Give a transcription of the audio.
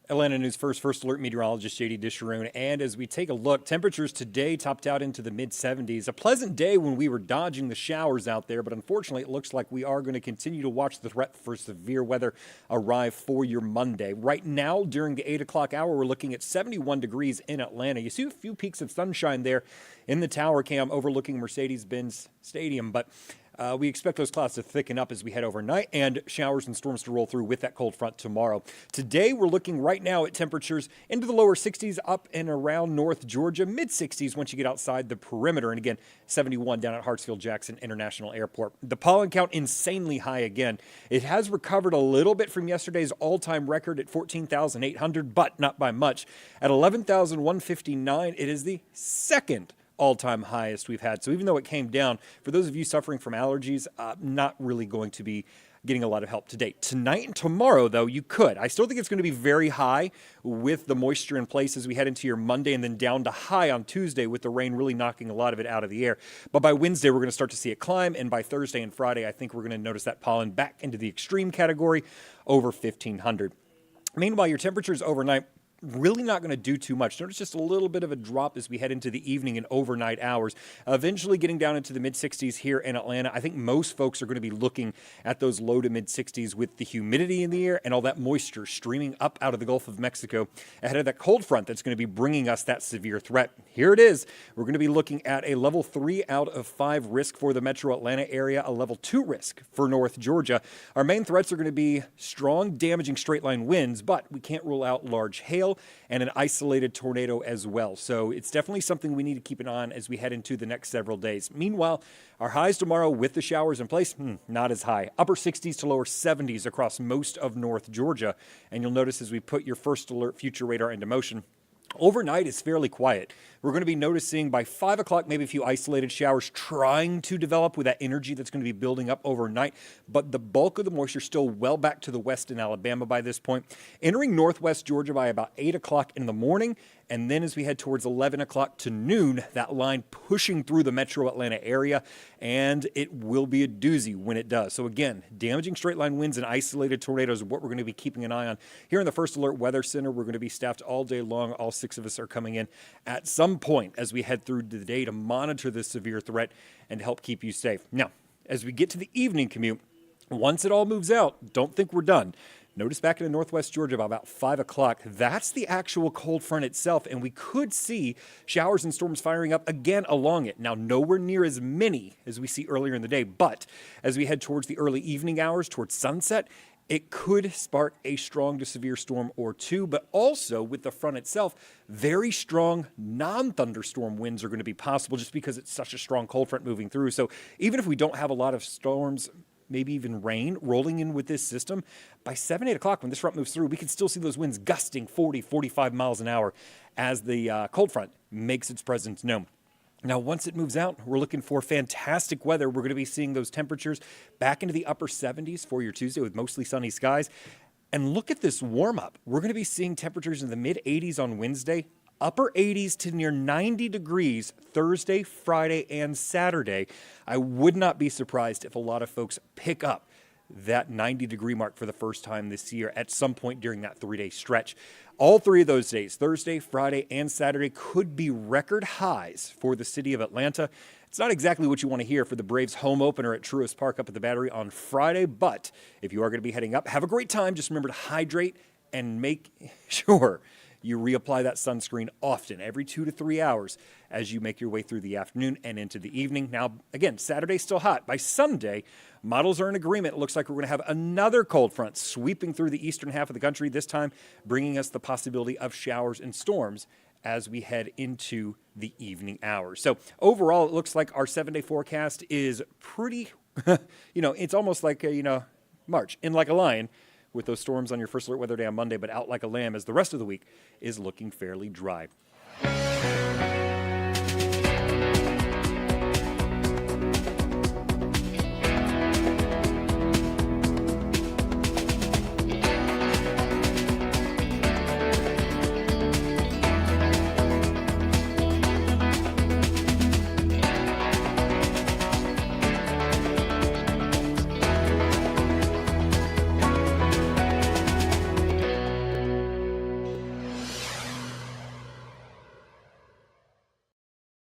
Atlanta News First Alert meteorologist JD Disharoon. And as we take a look, temperatures today topped out into the mid-70s. A pleasant day when we were dodging the showers out there, but unfortunately it looks like we are going to continue to watch the threat for severe weather arrive for your Monday. Right now, during the 8 o'clock hour, we're looking at 71 degrees in Atlanta. You see a few peaks of sunshine there in the tower cam overlooking Mercedes-Benz Stadium, but we expect those clouds to thicken up as we head overnight and showers and storms to roll through with that cold front tomorrow. Today, we're looking right now at temperatures into the lower 60s up and around North Georgia, mid 60s once you get outside the perimeter. And again, 71 down at Hartsfield-Jackson International Airport. The pollen count insanely high again. It has recovered a little bit from yesterday's all-time record at 14,800, but not by much. At 11,159, it is the second all-time highest we've had. So even though it came down, for those of you suffering from allergies, not really going to be getting a lot of help today. Tonight and tomorrow, though, you could. I still think it's going to be very high with the moisture in place as we head into your Monday and then down to high on Tuesday with the rain really knocking a lot of it out of the air. But by Wednesday, we're going to start to see it climb. And by Thursday and Friday, I think we're going to notice that pollen back into the extreme category over 1,500. Meanwhile, your temperatures overnight really not going to do too much. Notice just a little bit of a drop as we head into the evening and overnight hours, eventually getting down into the mid-60s here in Atlanta. I think most folks are going to be looking at those low to mid-60s with the humidity in the air and all that moisture streaming up out of the Gulf of Mexico ahead of that cold front that's going to be bringing us that severe threat. Here it is. We're going to be looking at a level 3 out of 5 risk for the metro Atlanta area, a level 2 risk for North Georgia. Our main threats are going to be strong, damaging straight-line winds, but we can't rule out large hail and an isolated tornado as well. So it's definitely something we need to keep an eye on as we head into the next several days. Meanwhile, our highs tomorrow with the showers in place, not as high. Upper 60s to lower 70s across most of North Georgia. And you'll notice as we put your first alert future radar into motion, overnight is fairly quiet. We're going to be noticing by 5 o'clock maybe a few isolated showers trying to develop with that energy that's going to be building up overnight. But the bulk of the moisture still well back to the west in Alabama by this point. Entering northwest Georgia by about 8 o'clock in the morning. And then as we head towards 11 o'clock to noon, that line pushing through the metro Atlanta area. And it will be a doozy when it does. So again, damaging straight line winds and isolated tornadoes are what we're going to be keeping an eye on. Here in the First Alert Weather Center, we're going to be staffed all day long. All 6 of us are coming in at some point as we head through the day to monitor this severe threat and help keep you safe. Now, as we get to the evening commute, once it all moves out, don't think we're done. Notice back in northwest Georgia by about 5 o'clock, that's the actual cold front itself, and we could see showers and storms firing up again along it. Now, nowhere near as many as we see earlier in the day, but as we head towards the early evening hours, towards sunset, it could spark a strong to severe storm or two, but also with the front itself, very strong non-thunderstorm winds are going to be possible just because it's such a strong cold front moving through. So even if we don't have a lot of storms, maybe even rain rolling in with this system, by 7, 8 o'clock when this front moves through, we can still see those winds gusting 40, 45 miles an hour as the cold front makes its presence known. Now, once it moves out, we're looking for fantastic weather. We're going to be seeing those temperatures back into the upper 70s for your Tuesday with mostly sunny skies. And look at this warm up. We're going to be seeing temperatures in the mid 80s on Wednesday, upper 80s to near 90 degrees Thursday, Friday, and Saturday. I would not be surprised if a lot of folks pick up that 90-degree mark for the first time this year at some point during that 3-day stretch. All 3 of those days, Thursday, Friday, and Saturday, could be record highs for the city of Atlanta. It's not exactly what you want to hear for the Braves home opener at Truist Park up at the Battery on Friday, but if you are going to be heading up, have a great time. Just remember to hydrate and make sure you reapply that sunscreen often, every 2 to 3 hours as you make your way through the afternoon and into the evening. Now, again, Saturday's still hot. By Sunday, models are in agreement. It looks like we're going to have another cold front sweeping through the eastern half of the country, this time bringing us the possibility of showers and storms as we head into the evening hours. So overall, it looks like our 7-day forecast is pretty, it's almost like, March in like a lion, with those storms on your First Alert Weather Day on Monday, but out like a lamb as the rest of the week is looking fairly dry.